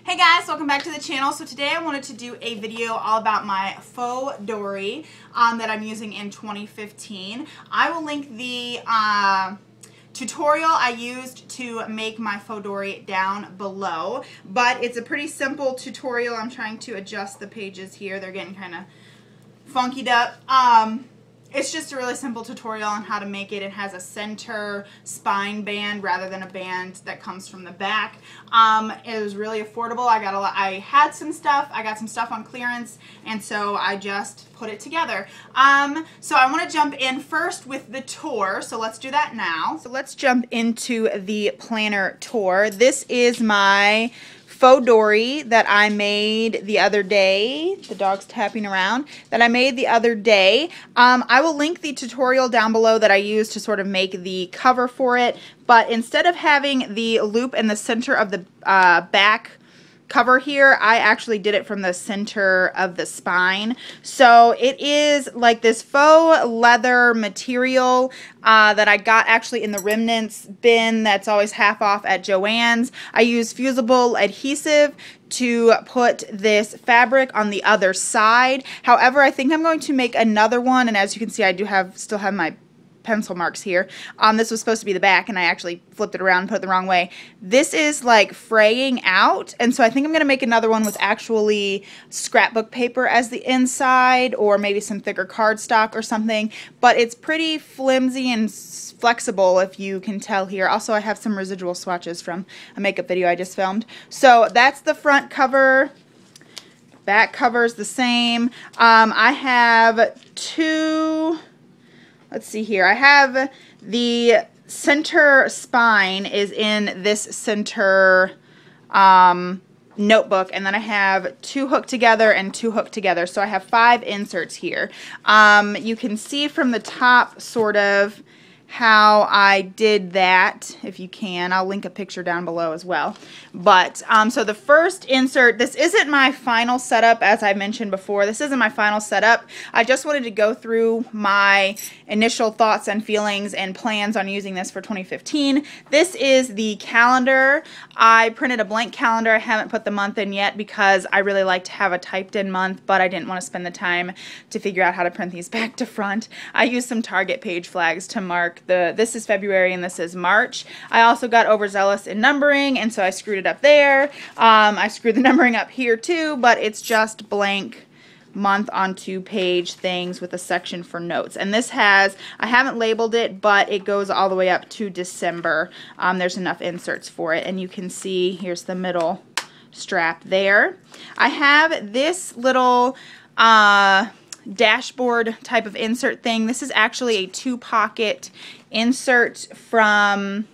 Hey guys, welcome back to the channel. So today I wanted to do a video all about my Fauxdori that I'm using in 2015. I will link the tutorial I used to make my Fauxdori down below, but it's a pretty simple tutorial. I'm trying to adjust the pages here. They're getting kind of funkied up. It's just a really simple tutorial on how to make it. It has a center spine band rather than a band that comes from the back. It was really affordable. I had some stuff. I got some stuff on clearance, and so I just put it together. So I want to jump in first with the tour. So let's do that now. So let's jump into the planner tour. This is my Fauxdori that I made the other day. The dog's tapping around. That I made the other day. I will link the tutorial down below that I used to sort of make the cover for it. But instead of having the loop in the center of the back cover here, I actually did it from the center of the spine. So it is like this faux leather material that I got actually in the remnants bin that's always half off at Joann's. I use fusible adhesive to put this fabric on the other side. However, I think I'm going to make another one, and as you can see, I do still have my pencil marks here. This was supposed to be the back, and I actually flipped it around and put it the wrong way. This is like fraying out, and so I think I'm going to make another one with actually scrapbook paper as the inside, or maybe some thicker cardstock or something, but it's pretty flimsy and flexible, if you can tell here. Also, I have some residual swatches from a makeup video I just filmed. So that's the front cover. Back cover's the same. I have two... Let's see here. I have the center spine is in this center notebook, and then I have two hooked together and two hooked together. So I have 5 inserts here. You can see from the top sort of how I did that, if you can. I'll link a picture down below as well. But, so the first insert, this isn't my final setup, as I mentioned before. This isn't my final setup. I just wanted to go through my initial thoughts and feelings and plans on using this for 2015. This is the calendar. I printed a blank calendar. I haven't put the month in yet because I really like to have a typed in month, but I didn't want to spend the time to figure out how to print these back to front. I used some Target page flags to mark this is February and this is March. I also got overzealous in numbering, and so I screwed it up there. I screwed the numbering up here too, but it's just blank month on 2-page things with a section for notes. And this has, I haven't labeled it, but it goes all the way up to December. There's enough inserts for it, and you can see here's the middle strap there. I have this little dashboard type of insert thing. This is actually a 2-pocket insert from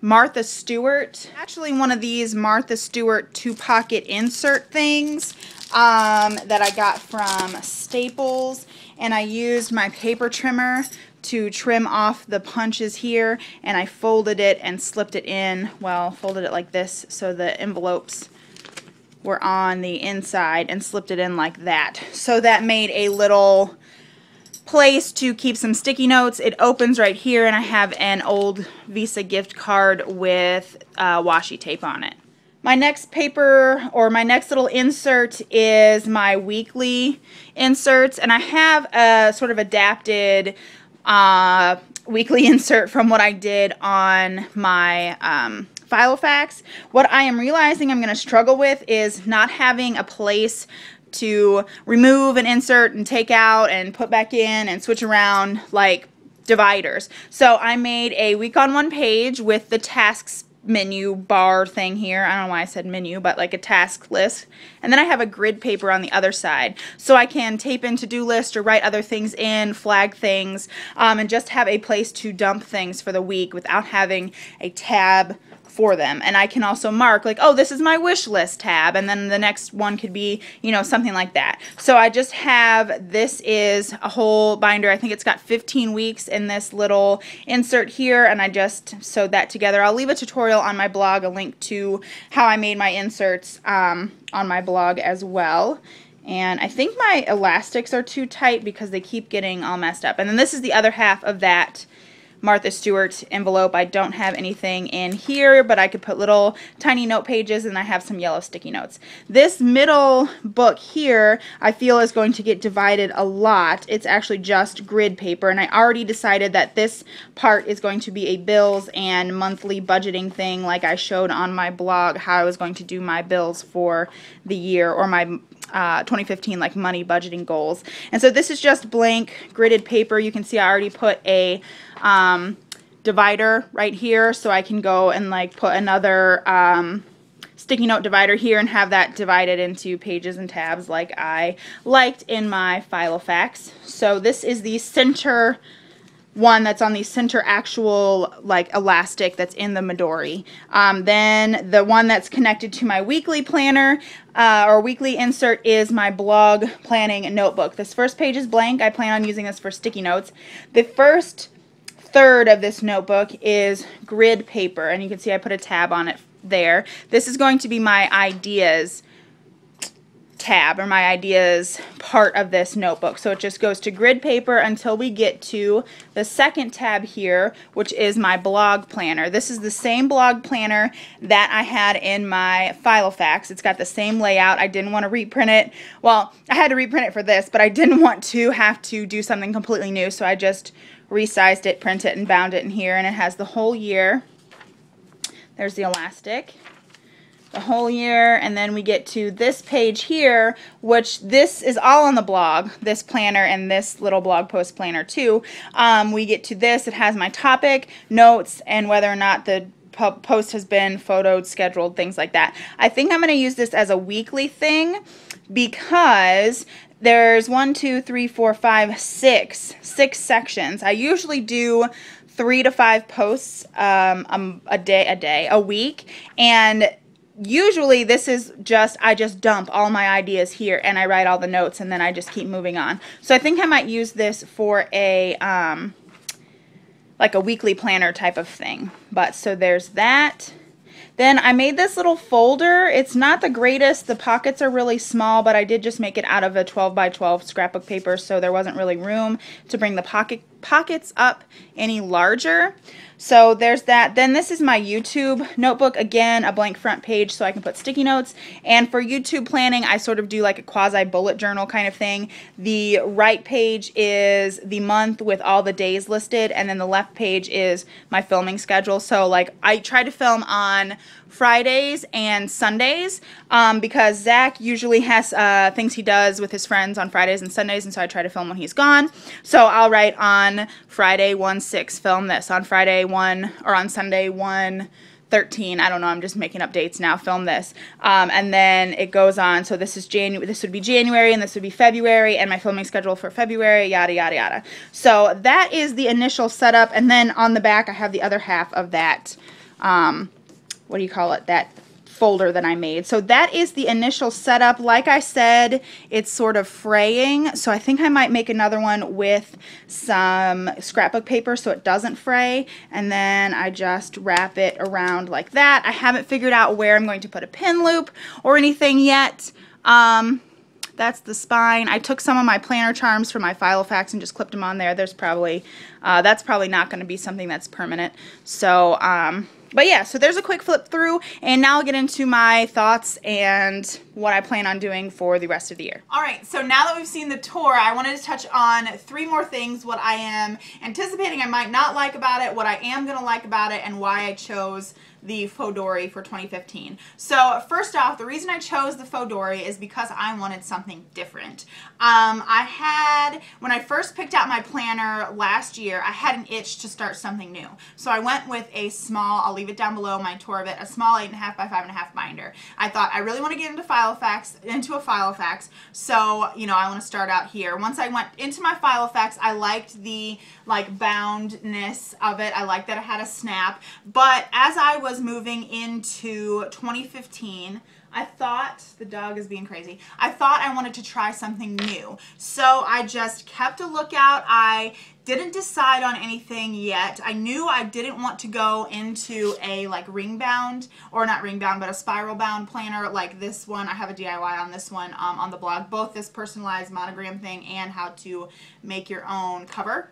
Martha Stewart. Actually one of these Martha Stewart 2-pocket insert things that I got from Staples, and I used my paper trimmer to trim off the punches here, and I folded it and slipped it in, well, folded it like this so the envelopes were on the inside, and slipped it in like that. So that made a little place to keep some sticky notes. It opens right here, and I have an old Visa gift card with washi tape on it. My next paper, or my next little insert, is my weekly inserts, and I have a sort of adapted weekly insert from what I did on my Filofax. What I am realizing I'm going to struggle with is not having a place to remove and insert and take out and put back in and switch around like dividers. So I made a week on one page with the tasks menu bar thing here. I don't know why I said menu, but like a task list. And then I have a grid paper on the other side, so I can tape in to-do list or write other things in, flag things, and just have a place to dump things for the week without having a tab for them. And I can also mark like, oh, this is my wish list tab, and then the next one could be, you know, something like that. So I just have, this is a whole binder. I think it's got 15 weeks in this little insert here, and I just sewed that together. I'll leave a tutorial on my blog, a link to how I made my inserts on my blog as well. And I think my elastics are too tight because they keep getting all messed up. And then this is the other half of that Martha Stewart envelope. I don't have anything in here, but I could put little tiny note pages, and I have some yellow sticky notes. This middle book here, I feel is going to get divided a lot. It's actually just grid paper, and I already decided that this part is going to be a bills and monthly budgeting thing, like I showed on my blog how I was going to do my bills for the year, or my 2015 like money budgeting goals. And so this is just blank gridded paper. You can see I already put a divider right here, so I can go and like put another sticky note divider here and have that divided into pages and tabs like I liked in my Filofax. So this is the center one that's on the center actual like elastic that's in the Midori. Then the one that's connected to my weekly planner or weekly insert is my blog planning notebook. This first page is blank. I plan on using this for sticky notes. The first third of this notebook is grid paper, and you can see I put a tab on it there. This is going to be my ideas tab, or my ideas part of this notebook. So it just goes to grid paper until we get to the second tab here, which is my blog planner. This is the same blog planner that I had in my Filofax. It's got the same layout. I didn't want to reprint it. Well, I had to reprint it for this, but I didn't want to have to do something completely new, so I just resized it, print it, and bound it in here, and it has the whole year. There's the elastic. The whole year, and then we get to this page here, which this is all on the blog, this planner and this little blog post planner too. We get to this, it has my topic, notes, and whether or not the post has been photoed, scheduled, things like that. I think I'm going to use this as a weekly thing because there's 6 sections. I usually do 3 to 5 posts a week, and usually this is just, I just dump all my ideas here and I write all the notes and then I just keep moving on. So I think I might use this for a like a weekly planner type of thing. But so there's that. Then I made this little folder. It's not the greatest. The pockets are really small, but I did just make it out of a 12 by 12 scrapbook paper, so there wasn't really room to bring the pockets up any larger. So there's that. Then this is my YouTube notebook. Again, a blank front page so I can put sticky notes. And for YouTube planning, I sort of do like a quasi bullet journal kind of thing. The right page is the month with all the days listed, and then the left page is my filming schedule. So like I try to film on Fridays and Sundays because Zach usually has things he does with his friends on Fridays and Sundays, and so I try to film when he's gone. So I'll write on Friday 1/6 film this, on Friday 1, or on Sunday 1/13, I don't know, I'm just making up dates now, film this, and then it goes on. So this is this would be January, and this would be February, and my filming schedule for February, yada yada yada. So that is the initial setup, and then on the back I have the other half of that what do you call it, that folder that I made. So that is the initial setup. Like I said, it's sort of fraying, so I think I might make another one with some scrapbook paper so it doesn't fray, and then I just wrap it around like that. I haven't figured out where I'm going to put a pin loop or anything yet. That's the spine. I took some of my planner charms from my Filofax and just clipped them on there. There's probably, that's probably not going to be something that's permanent. So, but yeah, so there's a quick flip through, and now I'll get into my thoughts and what I plan on doing for the rest of the year. Alright, so now that we've seen the tour, I wanted to touch on 3 more things, what I am anticipating I might not like about it, what I am going to like about it, and why I chose the Fauxdori for 2015. So first off, the reason I chose the Fauxdori is because I wanted something different. When I first picked out my planner last year, I had an itch to start something new. So I went with a small, I'll leave it down below, my tour of it, a small 8.5 by 5.5 binder. I thought I really want to get into a Filofax, so you know, I want to start out here. Once I went into my Filofax, I liked the like boundness of it. I liked that it had a snap, but as I was moving into 2015, I thought, the dog is being crazy, I thought I wanted to try something new. So I just kept a lookout. I didn't decide on anything yet. I knew I didn't want to go into a like ring bound, or not ring bound, but a spiral bound planner like this one. I have a DIY on this one on the blog, both this personalized monogram thing and how to make your own cover.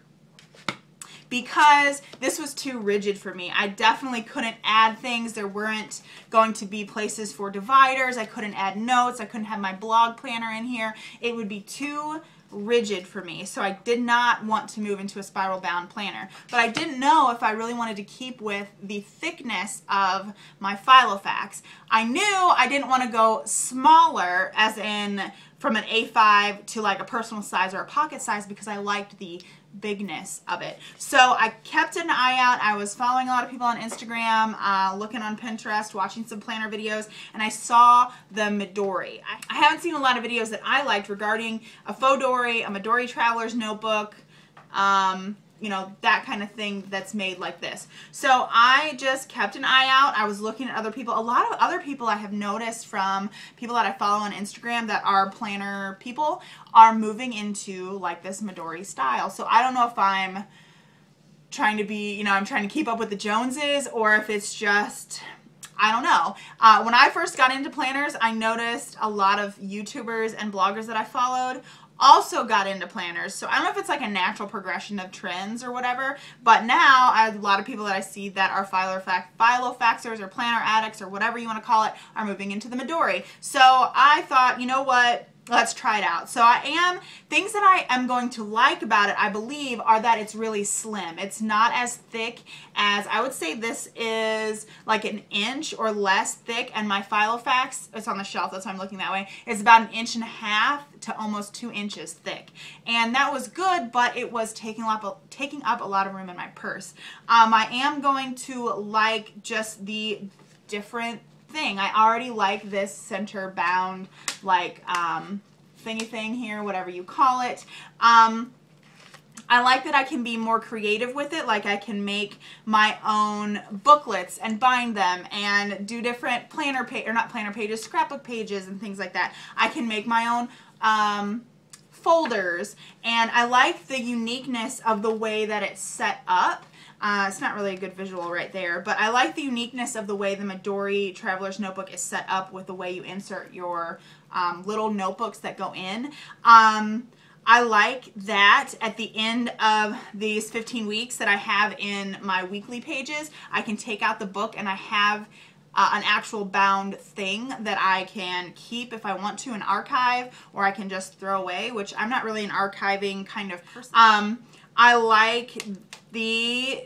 because this was too rigid for me. I definitely couldn't add things. There weren't going to be places for dividers. I couldn't add notes. I couldn't have my blog planner in here. It would be too rigid for me, so I did not want to move into a spiral bound planner. But I didn't know if I really wanted to keep with the thickness of my Filofax. I knew I didn't want to go smaller, as in from an A5 to like a personal size or a pocket size, because I liked the bigness of it. So I kept an eye out. I was following a lot of people on Instagram, looking on Pinterest, watching some planner videos, and I saw the Midori. I haven't seen a lot of videos that I liked regarding a Fauxdori, a Midori traveler's notebook, you know, that kind of thing that's made like this. So I just kept an eye out. I was looking at other people. A lot of other people I have noticed from people that I follow on Instagram that are planner people are moving into like this Midori style. So I don't know if I'm trying to be, you know, I'm trying to keep up with the Joneses, or if it's just, I don't know. When I first got into planners, I noticed a lot of YouTubers and bloggers that I followed also got into planners. So I don't know if it's like a natural progression of trends or whatever, but now a lot of people that I see that are Filofaxers or planner addicts or whatever you want to call it are moving into the Midori. So I thought, you know what? Let's try it out. So things that I am going to like about it, I believe, are that it's really slim. It's not as thick as, I would say this is like an inch or less thick, and my Filofax, it's on the shelf, that's why I'm looking that way, is about 1.5 inches to almost 2 inches thick. And that was good, but it was taking up a lot of room in my purse. I am going to like just the different thing. I already like this center bound, like thingy thing here, whatever you call it. I like that I can be more creative with it. Like I can make my own booklets and bind them and do different planner or not planner pages, scrapbook pages and things like that. I can make my own folders, and I like the uniqueness of the way that it's set up. It's not really a good visual right there, but I like the uniqueness of the way the Midori Traveler's Notebook is set up with the way you insert your little notebooks that go in. I like that at the end of these 15 weeks that I have in my weekly pages, I can take out the book and I have an actual bound thing that I can keep if I want to, an archive, or I can just throw away, which I'm not really an archiving kind of person. I like the,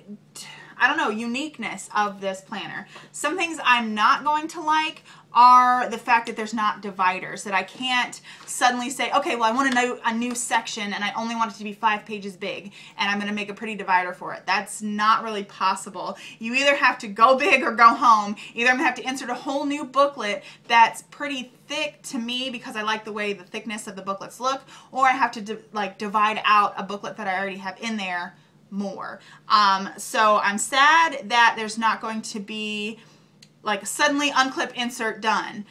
I don't know, uniqueness of this planner. Some things I'm not going to like are the fact that there's not dividers, that I can't suddenly say, okay, well, I want a new section and I only want it to be 5 pages big and I'm going to make a pretty divider for it. That's not really possible. You either have to go big or go home. Either I'm going to have to insert a whole new booklet that's pretty thick to me because I like the way the thickness of the booklets look, or I have to divide out a booklet that I already have in there more. So I'm sad that there's not going to be like suddenly unclip, insert, done.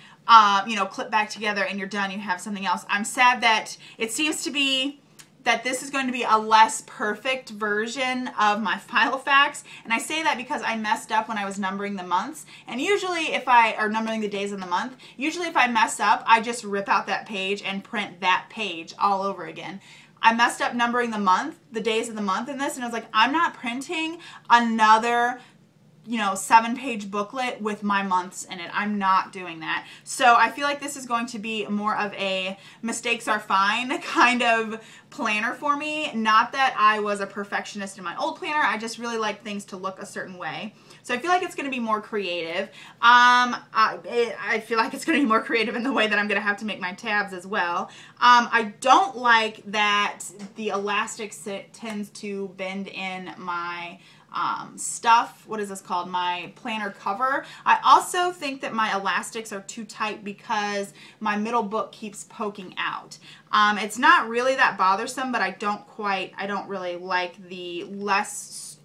You know, clip back together and you're done, you have something else. I'm sad that it seems to be that this is going to be a less perfect version of my Filofax. And I say that because I messed up when I was numbering the months. And usually or numbering the days in the month, usually if I mess up, I just rip out that page and print that page all over again. I messed up numbering the month, the days of the month in this, and I was like, I'm not printing another, you know, 7-page booklet with my months in it. I'm not doing that. So I feel like this is going to be more of a mistakes are fine kind of planner for me. Not that I was a perfectionist in my old planner. I just really like things to look a certain way. So I feel like it's going to be more creative. I feel like it's going to be more creative in the way that I'm going to have to make my tabs as well. I don't like that the elastic tends to bend in my stuff. What is this called? My planner cover. I also think that my elastics are too tight because my middle book keeps poking out. It's not really that bothersome, but I don't really like the less,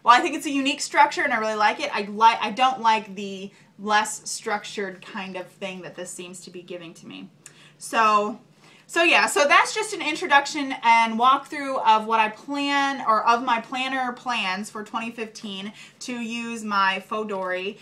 well, I think it's a unique structure and I really like it. I don't like the less structured kind of thing that this seems to be giving to me. So So yeah, so that's just an introduction and walkthrough of what I plan, or of my planner plans for 2015 to use my Fauxdori.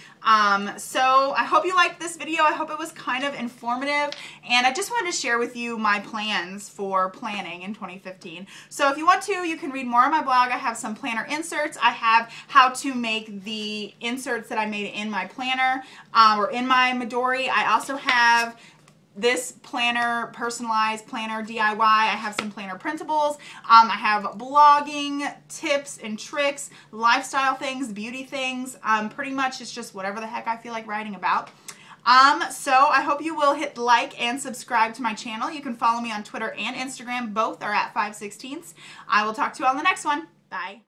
So I hope you liked this video. I hope it was kind of informative, and I just wanted to share with you my plans for planning in 2015. So if you want to, you can read more on my blog. I have some planner inserts. I have how to make the inserts that I made in my planner, or in my Midori. I also have this planner, personalized planner DIY. I have some planner printables. I have blogging tips and tricks, lifestyle things, beauty things. Pretty much it's just whatever the heck I feel like writing about. So I hope you will hit like and subscribe to my channel. You can follow me on Twitter and Instagram. Both are at 5/16. I will talk to you on the next one. Bye.